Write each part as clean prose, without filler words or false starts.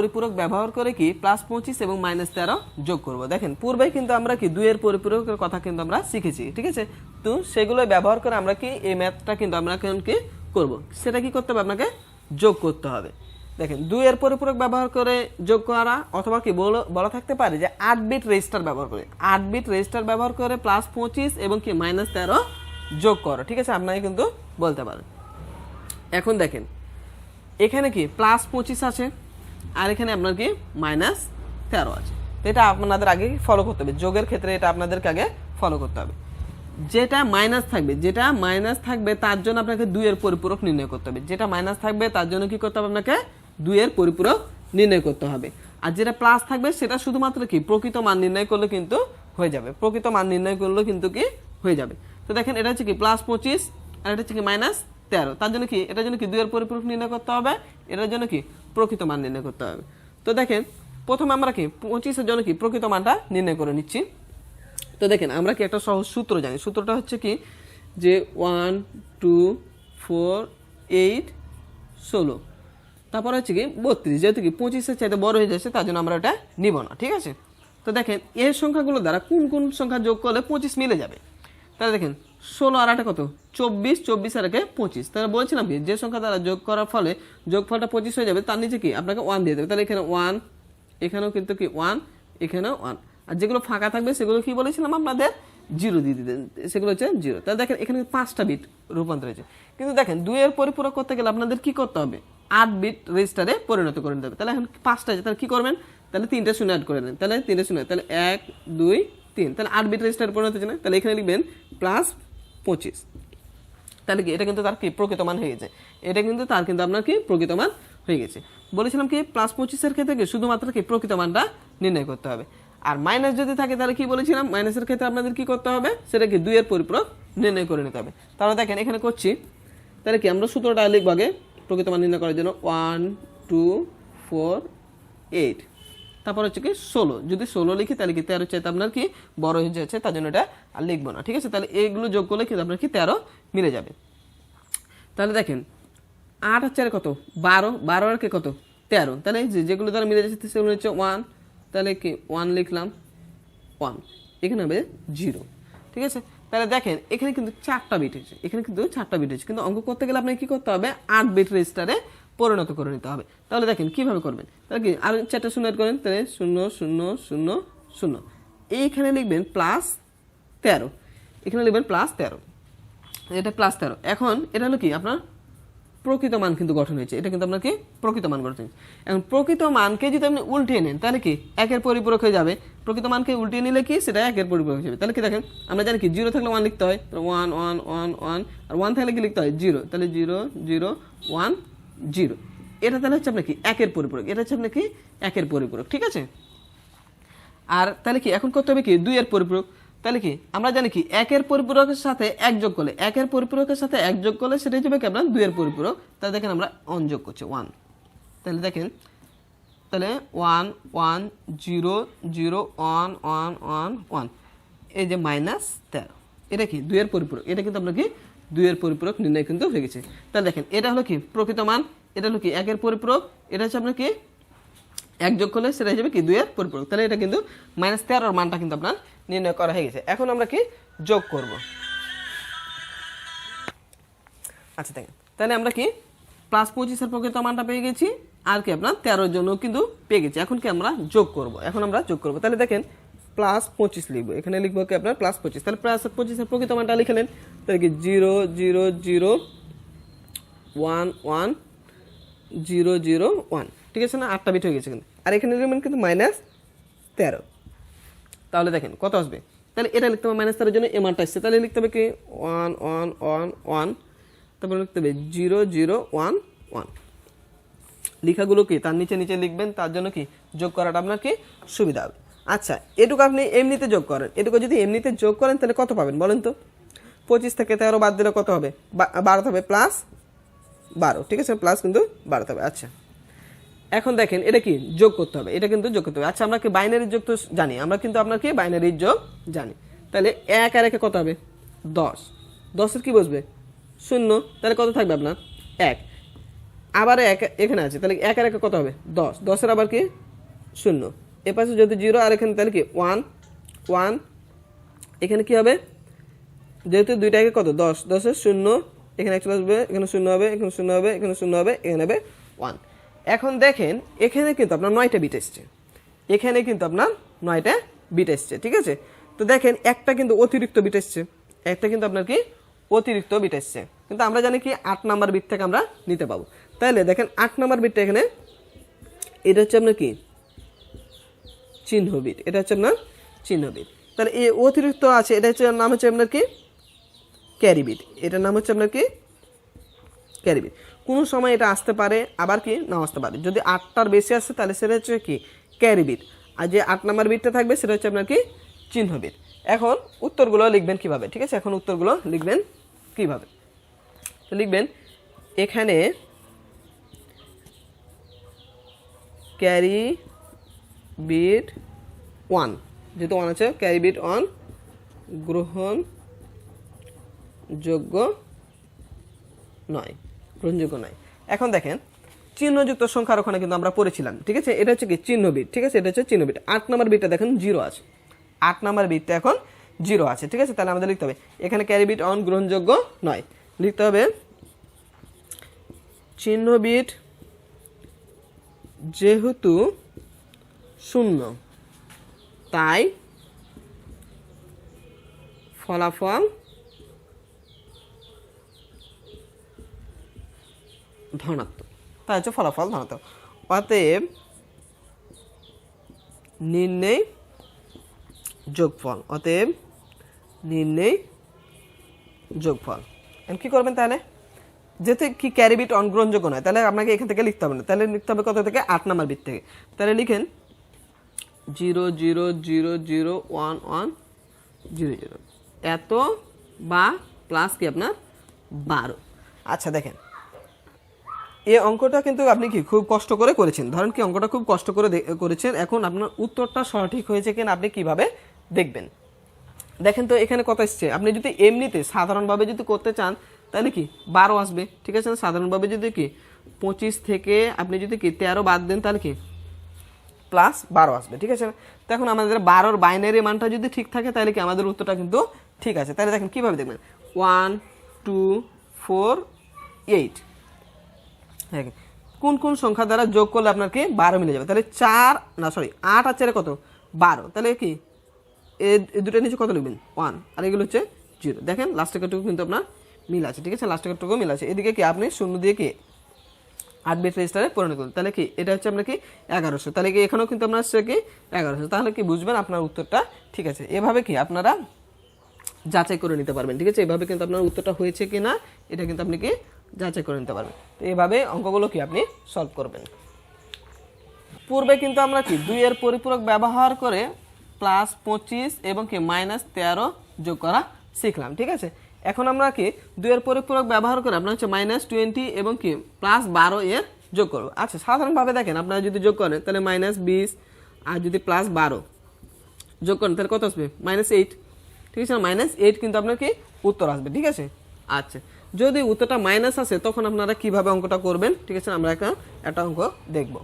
পরিপূরক ব্যবহার করে কি +25 এবং -13 যোগ করব। দেখেন পূর্বে কিন্তু আমরা কি 2 এর পরিপূরকের কথা কিন্তু আমরা শিখেছি, ঠিক আছে? তো সেগুলো ব্যবহার করে আমরা কি এই ম্যাথটা কিন্তু আমরা কি করব, সেটা কি করতে হবে, আপনাকে যোগ করতে হবে। দেখেন 2 এর পরিপূরক ব্যবহার করে যোগ করা, অথবা কি বলা থাকতে পারে যে 8 বিট রেজিস্টার ব্যবহার করে, 8 বিট রেজিস্টার ব্যবহার করে +25 এবং কি -13 যোগ করো, ঠিক আছে? আপনাকে কিন্তু বলতে পারেন। এখন দেখেন এখানে কি +25 আছে আর এখানে আপনার কি -13 আছে। তো এটা আপনাদের আগে ফলো করতে হবে, যোগের ক্ষেত্রে এটা আপনাদেরকে আগে ফলো করতে হবে। যেটা মাইনাস থাকবে তার জন্য আপনাকে 2 এর পরিপূরক নির্ণয় করতে হবে। যেটা মাইনাস থাকবে তার জন্য কি করতে হবে, আপনাকে 2 এর পরিপূরক নির্ণয় করতে হবে। আর যেটা প্লাস থাকবে সেটা শুধুমাত্র কি প্রকৃত মান নির্ণয় করলে কিন্তু হয়ে যাবে, প্রকৃত মান নির্ণয় করলে কিন্তু কি হয়ে যাবে। তো দেখেন এটা হচ্ছে কি +25 আর এটা হচ্ছে কি -13, তার জন্য কি এটার জন্য কি 2 এর পরিপূরক নির্ণয় করতে হবে, এটার জন্য কি প্রকৃত মান নির্ণয় করতে হবে। তো দেখেন প্রথমে আমরা কি 25 এর জন্য কি প্রকৃত মানটা নির্ণয় করে নিচ্ছি। তো দেখেন আমরা কি একটা সহজ সূত্র জানি, সূত্রটা হচ্ছে কি যে 1 2 4 8 16, তারপর হচ্ছে কি 32, যেহেতু কি 25-এর চাইতে বড় হয়ে যাচ্ছে তার জন্য আমরা এটা নিব না, ঠিক আছে? তো দেখেন এই সংখ্যাগুলো দ্বারা কোন কোন সংখ্যা যোগ করলে 25 মিলে যাবে। তাহলে দেখেন 16 আর 8 কত 24, 24 আর 1 25। তাহলে বলছিলাম কি যে সংখ্যা দ্বারা যোগ করার ফলে যোগফলটা 25 হয়ে যাবে তার নিচে কি আপনাকে 1 দিয়ে দেবে। তাহলে এখানে 1, এখানেও কিন্তু কি 1, এখানেও 1, আর যেগুলো ফাঁকা থাকবে সেগুলো কি বলেছিলাম আপনাদের 0 দিয়ে দিতেন, সেগুলো হচ্ছে 0। তাহলে দেখেন এখানে 5টা বিট রূপান্তর হয়েছে। কিন্তু দেখেন 2 এর পরিপূরক করতে গেলে আপনাদের কি করতে হবে, 8 বিট রেজিস্টারে পরিণত করে নিতে হবে। তাহলে এখন 5টা আছে, তাহলে কি করবেন, তাহলে 3টা শূন্য অ্যাড করে নেন। তাহলে 3টা শূন্য, তাহলে 1 2 3, তাহলে 8 বিট রেজিস্টারে পরিণত হচ্ছে না, তাহলে এখানে লিখবেন +25। তাহলে কি এটা কিন্তু তার কি প্রকৃত মান হয়ে গেছে, এটা কিন্তু তার কিন্তু আপনার কি প্রকৃত মান হয়ে গেছে। বলেছিলাম কি +25 এর ক্ষেত্রে কি শুধুমাত্র কি প্রকৃত মানটা নির্ণয় করতে হবে। আর মাইনাস যদি থাকে তাহলে কি বলেছিলাম, মাইনাসের ক্ষেত্রে আপনাদের কি করতে হবে, সেটা কি 2 এর পরিপূরক নির্ণয় করে নিতে হবে। তাহলে দেখেন এখানে করছি, তাহলে কি আমরা সূত্রটা লিখব আগে প্রকৃত মান নির্ণয় করার জন্য 1 2 4 8, তারপর হচ্ছে কি 16। যদি 16 লিখি তাহলে কি 13 চাইতে আপনার কি বড় হয়ে যাচ্ছে, তার জন্য এটা আর লিখবো না, ঠিক আছে? তাহলে এইগুলো যোগ করলে কিন্তু আপনার কি 13 মিলে যাবে। তাহলে দেখেন 8 আর 4 কত 12, 12 আর কে কত 13, তাহলে যেগুলো দ্বারা মিলে যাচ্ছে সেগুলো হচ্ছে 1, তাহলে কি 1 লিখলাম 1, এখানে হবে 0, ঠিক আছে? তাহলে দেখেন এখানে কিন্তু 4টা বিট হয়েছে, এখানে কিন্তু 4টা বিট হয়েছে, কিন্তু অঙ্ক করতে গেলে আপনাকে কি করতে হবে, 8 বিট রেজিস্টারে পরিণত করে নিতে হবে। তাহলে দেখেন কিভাবে করবেন, তাহলে কি আর 4টা শূন্য অ্যাড করেন, তাহলে 0 0 0 0, এইখানে লিখবেন +13, এখানে লিখবেন +13, এটা +13। এখন এটা হলো কি আপনার প্রকৃত মান কিন্তু গঠন হয়েছে, এটা কিন্তু আপনার কি প্রকৃত মান গঠন হয়েছে। এখন প্রকৃত মানকে যদি আপনি উল্টিয়ে নেন তাহলে কি 1 এর পরিপূরক হয়ে যাবে, প্রকৃত মানকে উল্টিয়ে নিলে কি সেটা 1 এর পরিপূরক হয়ে যাবে। তাহলে কি দেখেন আমরা জানি কি 0 থাকলে 1 লিখতে হয়, 1 1 1 1, আর 1 থাকলে কি লিখতে হয় 0, তাহলে 0 0 1 0, এটা তাহলে হচ্ছে আপনার কি 1 এর পরিপূরক, এটা হচ্ছে আপনার কি 1 এর পরিপূরক, ঠিক আছে? আর তাহলে কি এখন করতে হবে কি 2 এর পরিপূরক। তাহলে কি আমরা জানি কি 1 এর পরিপূরকের সাথে 1 যোগ করলে, 1 এর পরিপূরকের সাথে 1 যোগ করলে সেটা হবে কি আপনার 2 এর পরিপূরক। তাহলে দেখেন আমরা 1 যোগ করছি 1, তাহলে দেখেন তাহলে 1 1 0 0 1 1 1 1, এই যে -13, এটা কি 2 এর পরিপূরক, এটা কিন্তু আপনার কি 2 এর পরিপূরক নির্ণয় কিন্তু হয়ে গেছে। তাহলে দেখেন এটা হলো কি প্রকৃত মান, এটা হলো কি 1 এর পরিপূরক, এটা হচ্ছে আপনার কি 1 যোগ করলে সেটা যাবে কি 2 এর পরিপূরক। তাহলে এটা কিন্তু -13 এর মানটা কিন্তু আপনার নির্ণয় করা হয়ে গেছে। এখন আমরা কি যোগ করব, আচ্ছা দেখেন তাহলে আমরা কি +25 এর প্রকৃত মানটা পেয়ে গেছি, আর কি আপনার 13 এর জন্য কিন্তু পেয়ে গেছি। এখন কি আমরা যোগ করব, এখন আমরা যোগ করব। তাহলে দেখেন +25 লিখবো, এখানে লিখবো কি আপনার +25, তাহলে +25 এর প্রকৃত মানটা লিখলেন, তাহলে কি 0 0 0 1 1 0 0 1, ঠিক আছে না? 8টা বিট হয়ে গেছে কিন্তু, আর এখানে লিখবেন কিন্তু -13। তাহলে দেখেন কত আসবে, তাহলে এটা লিখতে হবে -13 এর জন্য এই মানটা আসছে, তাহলে লিখতে হবে কি 1 1 1 1, তারপরে লিখতে হবে 0 0 1 1। লেখাগুলো কি তার নিচে নিচে লিখবেন, তার জন্য কি যোগ করাটা আপনার কি সুবিধা হবে। আচ্ছা এটুকু আপনি এমনিতে যোগ করেন, এটুকু যদি এমনিতে যোগ করেন তাহলে কত পাবেন বলেন তো? 25 থেকে 13 বাদ দিলে কত হবে, 12 হবে, +12, ঠিক আছে? প্লাস কিন্তু 12 হবে। আচ্ছা এখন দেখেন এটা কি যোগ করতে হবে, এটা কিন্তু যোগ করতে হবে। আচ্ছা আমরা কি বাইনারি যোগ তো জানি, আমরা কিন্তু আপনার কি বাইনারি যোগ জানি। তাহলে 1 আর 1 কত হবে 10, 10 এর কি বসবে 0, তাহলে কত থাকবে আপনার 1। আবার এখানে আছে, তাহলে 1 আর 1 কত হবে 10, 10-এর আবার কি 0, এ পাশে যদি 0 আর এখানে তাহলে কি 1 1, এখানে কি হবে যেহেতু দুইটা একে কত 10, 10-এর 0, এখানে 1 চলে আসবে, এখানে 0 হবে, এখানে 0 হবে, এখানে 0 হবে, এখানে হবে 1। এখন দেখেন এখানে কিন্তু আপনার 9টা বিট এসছে, এখানে কিন্তু আপনার 9টা বিট এসছে, ঠিক আছে। তো দেখেন একটা কিন্তু অতিরিক্ত বিট এসছে, একটা কিন্তু আপনার কি অতিরিক্ত বিট এসছে, কিন্তু আমরা জানি কি 8 নাম্বার বিট থেকে আমরা নিতে পাবো। তাহলে দেখেন 8 নাম্বার বিটটা এখানে, এটা হচ্ছে আপনার কি চিহ্ন বিট, এটা হচ্ছে আপনার চিহ্ন বিট। তাহলে এই অতিরিক্ত আছে, এটা হচ্ছে নাম হচ্ছে আপনার কি ক্যারি বিট, এটার নাম হচ্ছে আপনার কি ক্যারি বিট। কোনো সময় এটা আসতে পারে, আবার কি নাও আসতে পারে। যদি 8টার বেশি আসে তাহলে সেটা হচ্ছে কি ক্যারি বিট, আর যে 8 নাম্বার বিটটা থাকবে সেটা হচ্ছে আপনার কি চিহ্ন বিট। এখন উত্তরগুলো লিখবেন কিভাবে, ঠিক আছে। এখন উত্তরগুলো লিখবেন কিভাবে, তো লিখবেন এখানে ক্যারি বিট 1, যেহেতু 1 আছে, ক্যারি বিট 1 গ্রহণযোগ্য নয়, গ্রহণযোগ্য নয়। এখন দেখেন চিহ্নযুক্ত সংখ্যার ওখানে কিন্তু আমরা পড়েছিলাম, ঠিক আছে। এটা হচ্ছে কি চিহ্ন বিট, ঠিক আছে, এটা হচ্ছে চিহ্ন বিট। 8 নাম্বার বিটটা দেখেন 0 আছে, 8 নাম্বার বিটটা এখন 0 আছে, ঠিক আছে। তাহলে আমাদের লিখতে হবে এখানে ক্যারি বিট 1 গ্রহণযোগ্য নয়, লিখতে হবে চিহ্ন বিট যেহেতু 0 তাই ফলাফল ধনাত্মক, তাই হচ্ছে ফলাফল ধনাত্মক। অতএব নির্ণয় যোগফল, অতএব নির্ণয় যোগফল। কি করবেন তাহলে, যেহেতু কি ক্যারি বিট অগ্রহণযোগ্য নয়, তাহলে আপনাকে এখান থেকে লিখতে হবে না, তাহলে লিখতে হবে কত থেকে 8 নাম্বার বিট থেকে। তাহলে লিখেন 0 0 0 0 1 1 0 0, এত বা প্লাস কি আপনার 12। আচ্ছা দেখেন এই অঙ্কটা কিন্তু আপনি কি খুব কষ্ট করে করেছেন, ধরেন কি অঙ্কটা খুব কষ্ট করে করেছেন। এখন আপনার উত্তরটা সঠিক হয়েছে কিনা আপনি কিভাবে দেখবেন, দেখেন তো এখানে কত এসছে। আপনি যদি এমনিতে সাধারণভাবে যদি করতে চান তাহলে কি 12 আসবে, ঠিক আছে। সাধারণভাবে যদি কি 25 থেকে আপনি যদি কি 13 বাদ দেন তাহলে কি প্লাস 12 আসবে, ঠিক আছে। তো এখন আমাদের 12-র বাইনারি মানটা যদি ঠিক থাকে তাহলে কি আমাদের উত্তরটা কিন্তু ঠিক আছে। তাহলে দেখেন কিভাবে দেখবেন 1 2 4 8, কোন কোন সংখ্যা দ্বারা যোগ করলে আপনার কি 12 মিলে যাবে। তাহলে 8 আর 4 কত 12, তাহলে কি এই দুটোর নিচে কত লিখবেন 1, আর এগুলো হচ্ছে 0। দেখেন লাস্টের কটুকু কিন্তু আপনার মিল আছে, ঠিক আছে, লাস্টের কটুকু মিল আছে। এদিকে কি আপনি 0 দিয়ে কি 8 বিট রেজিস্টারে পরিণত করুন, তাহলে কি এটা হচ্ছে আপনার কি 1100, তাহলে কি এখানেও কিন্তু আপনার হচ্ছে কি 1100, তাহলে কি বুঝবেন আপনার উত্তরটা ঠিক আছে। এভাবে কি আপনারা যাচাই করে নিতে পারবেন, ঠিক আছে। এভাবে কিন্তু আপনার উত্তরটা হয়েছে কি না এটা কিন্তু আপনি কি যাচাই করে নিতে পারবেন। তো এইভাবে অঙ্কগুলো কি আপনি সলভ করবেন। পূর্বে কিন্তু আমরা কি 2 এর পরিপূরক ব্যবহার করে +25 এবং কি -13 যোগ করা শিখলাম, ঠিক আছে। এখন আমরা কি 2 এর পরিপূরক ব্যবহার করে আপনার হচ্ছে -20 এবং কি +12 এর যোগ করব। আচ্ছা সাধারণভাবে দেখেন আপনারা যদি যোগ করেন তাহলে -20 আর যদি +12 যোগ করেন তাহলে কত আসবে -8, ঠিক আছে। -8 কিন্তু আপনার কি উত্তর আসবে, ঠিক আছে। আচ্ছা যদি উত্তরটা মাইনাস আসে তখন আপনারা কিভাবে অঙ্কটা করবেন, ঠিক আছে, আমরা একটা অঙ্ক দেখব।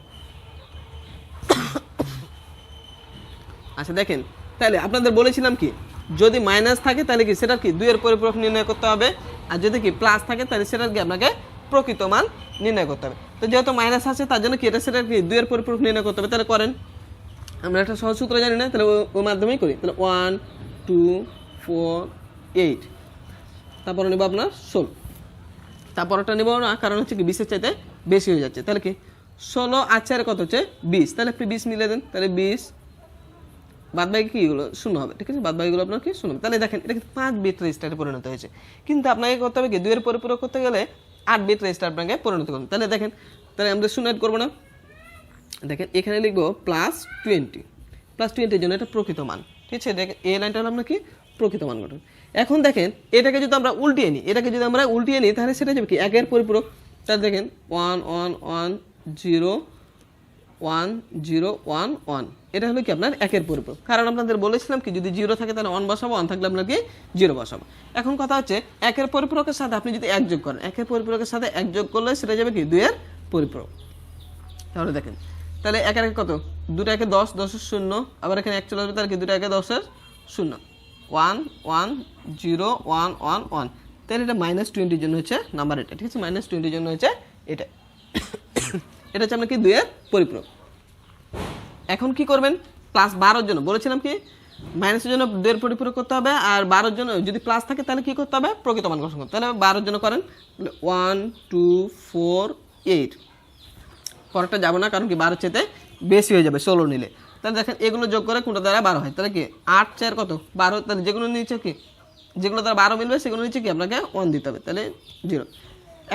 আচ্ছা দেখেন তাহলে আপনাদের বলেছিলাম কি যদি মাইনাস থাকে তাহলে কি সেটার কি 2 এর পরিপূরক নির্ণয় করতে হবে, আর যদি কি প্লাস থাকে তাহলে সেটার কি আপনাকে প্রকৃত মান নির্ণয় করতে হবে। তো যেহেতু মাইনাস আছে তার জন্য কি এটা সেটার কি 2 এর পরিপূরক নির্ণয় করতে হবে, তাহলে করেন। আমরা একটা সহজ সূত্র জানি না, তাহলে ওর মাধ্যমেই করি। তাহলে 1 2 4 8, তারপরে নেব আপনার 16, তারপরটা নেব না কারণ হচ্ছে কি 20-এর চাইতে বেশি হয়ে যাচ্ছে। তাহলে কি 16 আর 4 কত হচ্ছে 20, তাহলে আপনি 20 মিলে দেন, তাহলে 20 বাদ বাকি কিগুলো 0 হবে, ঠিক আছে, বাদ বাকিগুলো আপনার কি 0 হবে। তাহলে দেখেন এটা কিন্তু 5 বিট রেজিস্টারে পরিণত হয়েছে, কিন্তু আপনাকে করতে হবে কি 2 এর পরিপূরক করতে গেলে 8 বিট রেজিস্টার আপনাকে পরিণত করুন। তাহলে দেখেন তাহলে আমরা 0 অ্যাড করবো না, দেখেন এখানে লিখবো +20, +20 এর জন্য এটা প্রকৃত মান, ঠিক আছে। দেখেন এই লাইনটা হলো আপনার কি প্রকৃত মান গঠন। এখন দেখেন এটাকে যদি আমরা উল্টিয়ে নিই, তাহলে সেটা যাবে কি 1 এর পরিপূরক। তাহলে দেখেন 1 1 1 0 1 0 1 1, এটা হলো কি আপনার 1 এর পরিপূরক। কারণ আপনাদের বলেছিলাম কি যদি 0 থাকে তাহলে 1 বসাবো, 1 থাকলে আপনার কি 0 বসাবো। এখন কথা হচ্ছে 1 এর পরিপূরকের সাথে আপনি যদি 1 যোগ করেন, 1 এর পরিপূরকের সাথে 1 যোগ করলে সেটা যাবে কি 2 এর পরিপূরক। তাহলে দেখেন, তাহলে একের একে কত, দুটো একে 10, 10-এর 0, আবার এখানে 1 চলে আসবে, তাহলে কি দুটো একে 10-এর 0, 1 1 0 1 1 1, তাহলে এটা -20 জন্য হচ্ছে নাম্বার এটা, ঠিক আছে, -20 জন্য হচ্ছে এটা। এটা হচ্ছে আমরা কি 2 এর পরিপূরক। এখন কি করবেন, +12 জন্য বলেছিলাম কি মাইনাসের জন্য 2 এর পরিপূরক করতে হবে, আর 12 জন্য যদি প্লাস থাকে তাহলে কি করতে হবে, প্রকৃত মান গঠন করতে হবে। তাহলে 12 জন্য করেন 1 2 4 8, পরেরটা যাবো না কারণ কি 12 চেতে বেশি হয়ে যাবে 16 নিলে। তাহলে দেখেন এগুলো যোগ করে কোনটা দ্বারা 12 হয়, তাহলে কি 8 4 কত 12, তাহলে যেগুলো নিচে কি যেগুলো দ্বারা 12 মিলবে সেগুলো নিচে কি আপনাকে 1 দিতে হবে, তাহলে 0।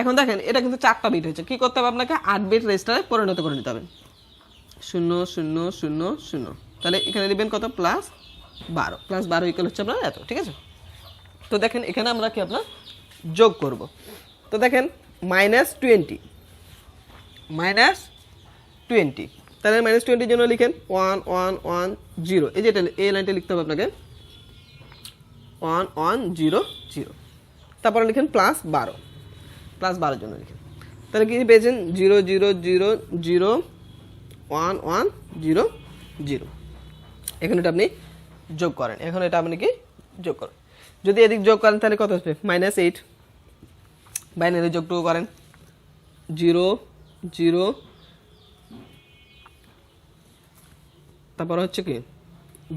এখন দেখেন এটা কিন্তু 4টা বিট হয়েছে, কি করতে হবে আপনাকে 8 বিট রেজিস্টারে পরিণত করে নিতে হবে, 0 0 0 0, তাহলে এখানে নেবেন কত +12, +12 ইকুয়াল হচ্ছে আপনার এত, ঠিক আছে। তো দেখেন এখানে আমরা কি আপনার যোগ করব, তো দেখেন -20, তাহলে -20 জন্য লিখেন 1 1 1 0, এই যে এই লাইনটা লিখতে হবে আপনাকে 1 1 0 0, তারপরে লিখেন +12 জন্য লিখেন, তাহলে কি পেয়েছেন 0 0 0 0 1 1 0 0। এখন এটা আপনি যোগ করেন, এখন এটা আপনি কি যোগ করেন, যদি এদিক যোগ করেন তাহলে কত আসবে -8, বাইনারি যোগটুকু করেন 0 0, তারপর হচ্ছে কি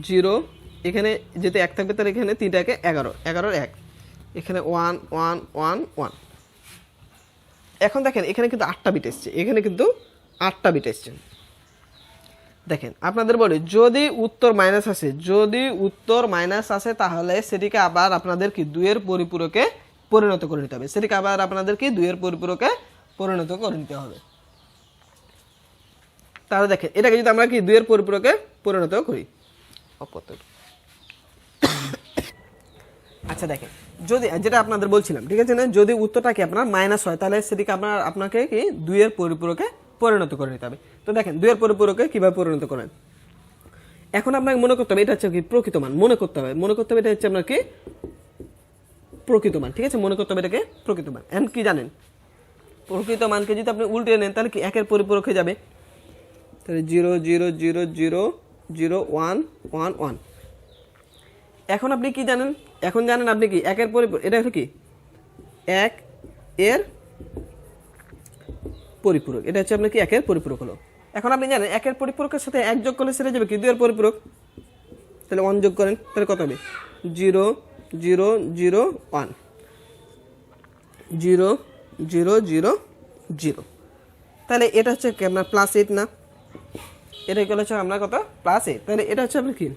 0, এখানে যেতে 1 থাকবে তাহলে এখানে 3টাকে 11, 11 1, এখানে 1 1 1 1। এখন দেখেন এখানে কিন্তু 8টা বিট এসছে, এখানে কিন্তু 8টা বিট এসছে। দেখেন আপনাদের বলি যদি উত্তর মাইনাস আসে, তাহলে সেটিকে আবার আপনাদের কি 2 এর পরিপূরকে পরিণত করে নিতে হবে, তাহলে দেখেন এটাকে যদি আমরা কি 2 এর পরিপূরকে পরিণত করি, আচ্ছা দেখেন যদি যেটা আপনাদের বলছিলাম, ঠিক আছে না, যদি উত্তরটা কি আপনার মাইনাস হয় তাহলে সেটিকে আপনাকে কি 2 এর পরিপূরকে পরিণত করে নিতে হবে। তো দেখেন 2 এর পরিপূরকে কিভাবে পরিণত করেন, এখন আপনাকে মনে করতে হবে এটা হচ্ছে কি প্রকৃত মান, মনে করতে হবে এটা হচ্ছে আপনার কি প্রকৃত মান, ঠিক আছে, মনে করতে হবে এটাকে প্রকৃত মান। এখন কি জানেন, প্রকৃত মানকে যদি আপনি উল্টে নেন তাহলে কি 1 এর পরিপূরক হয়ে যাবে, তাহলে 0 0 0 0 0 1 1 1। এখন আপনি কি জানেন, এখন জানেন আপনি কি 1 এর পরিপূরক, এটা হলো কি 1 এর পরিপূরক, এটা হচ্ছে আপনার কি 1 এর পরিপূরক হলো। এখন আপনি জানেন 1 এর পরিপূরকের সাথে 1 যোগ করলে সেটা যাবে কি 2 এর পরিপূরক, তাহলে 1 যোগ করেন তাহলে কত হবে 0 0 0 1 0 0 0 0, তাহলে এটা হচ্ছে কি আপনার +8 না, এটা ইকুয়াল হচ্ছে আপনার কত +8, তাহলে এটা হচ্ছে আপনার কি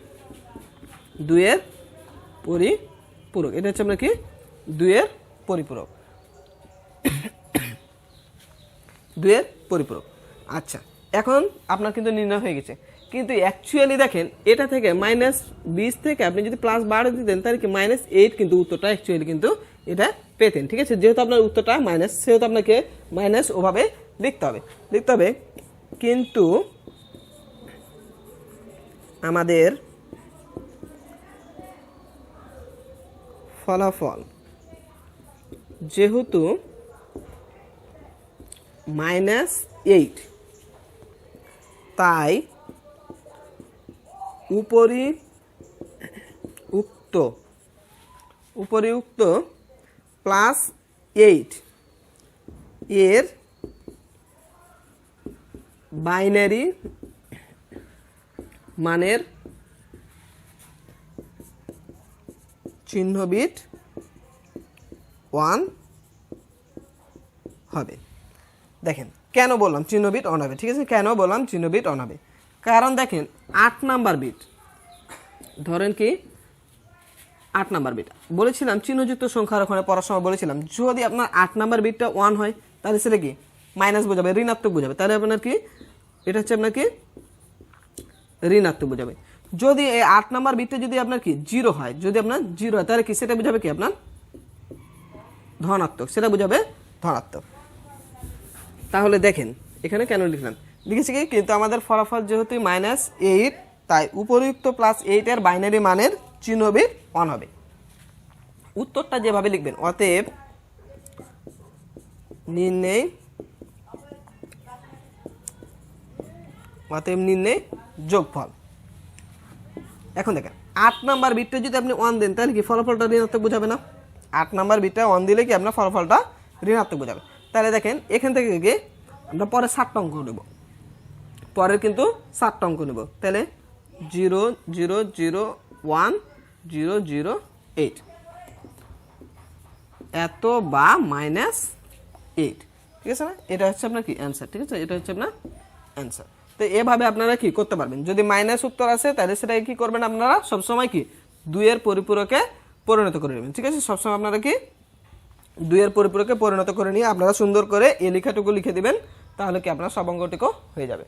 2 এর পরিপূরক, এটা হচ্ছে আপনার কি 2 এর পরিপূরক, 2 এর পরিপূরক। আচ্ছা এখন আপনার কিন্তু নির্ণয় হয়ে গেছে, কিন্তু অ্যাকচুয়ালি দেখেন এটা থেকে -20 থেকে আপনি যদি +12 দিতেন তাহলে কি -8 কিন্তু উত্তরটা অ্যাকচুয়ালি কিন্তু এটা পেতেন, ঠিক আছে, যেহেতু আপনার উত্তরটা মাইনাস সেহেতু আপনাকে মাইনাস ওভাবে লিখতে হবে, কিন্তু আমাদের ফলাফল যেহেতু -8, তাই উপরিউক্ত +8 এর বাইনারি মানের চিহ্ন বিট 1 হবে। দেখেন কেন বললাম চিহ্ন বিট 1 হবে, ঠিক আছে, কেন বললাম চিহ্ন বিট 1 হবে, কারণ দেখেন 8 নাম্বার বিট, ধরেন কি 8 নাম্বার বিট বলেছিলাম চিহ্নযুক্ত সংখ্যার ওখানে পড়ার সময় বলেছিলাম যদি আপনার 8 নাম্বার বিটটা 1 হয় তাহলে সেটা কি মাইনাস বোঝাবে, ঋণাত্মক বোঝাবে, তাহলে আপনার কি এটা হচ্ছে আপনার কি ঋণাত্মক বোঝাবে। যদি এই 8 নাম্বার বিটটা যদি আপনার কি 0 হয়, যদি আপনার 0 হয় তাহলে কি সেটা বোঝাবে কি আপনার ধনাত্মক, সেটা বোঝাবে ধনাত্মক। তাহলে দেখেন এখানে কেন লিখেছি কি, কিন্তু আমাদের ফলাফল যেহেতু -8 তাই উপরিউক্ত +8 এর বাইনারি মানের চিহ্ন বিট 1 হবে। উত্তরটা যেভাবে লিখবেন, অতএব নির্ণয় অতএব নির্ণয় যোগফল। এখন দেখেন 8 নাম্বার বিটটা যদি আপনি 1 দেন তাহলে কি ফলাফলটা ঋণাত্মক বোঝাবে না? 8 নাম্বার বিটটা 1 দিলে কি আপনার ফলাফলটা ঋণাত্মক বোঝাবে। তাহলে দেখেন এখান থেকে কি আমরা পরে 7টা অঙ্ক নেব, পরের কিন্তু 7টা অঙ্ক নেব। তাহলে 0 0 0 1 0 0 8 এত বা -8, ঠিক আছে না? এটা হচ্ছে আপনার কি অ্যান্সার, ঠিক আছে, এটা হচ্ছে আপনার অ্যান্সার। তো এভাবে আপনারা কি করতে পারবেন, যদি মাইনাস উত্তর আছে তাহলে সেটাকে কি করবেন আপনারা সবসময় কি 2 এর পরিপূরকে পরিণত করে নেবেন, ঠিক আছে। সবসময় আপনারা কি 2 এর পরিপূরকে পরিণত করে নিয়ে আপনারা সুন্দর করে এই লেখাটুকু লিখে দিবেন, তাহলে কি আপনার সব অঙ্কটুকু হয়ে যাবে।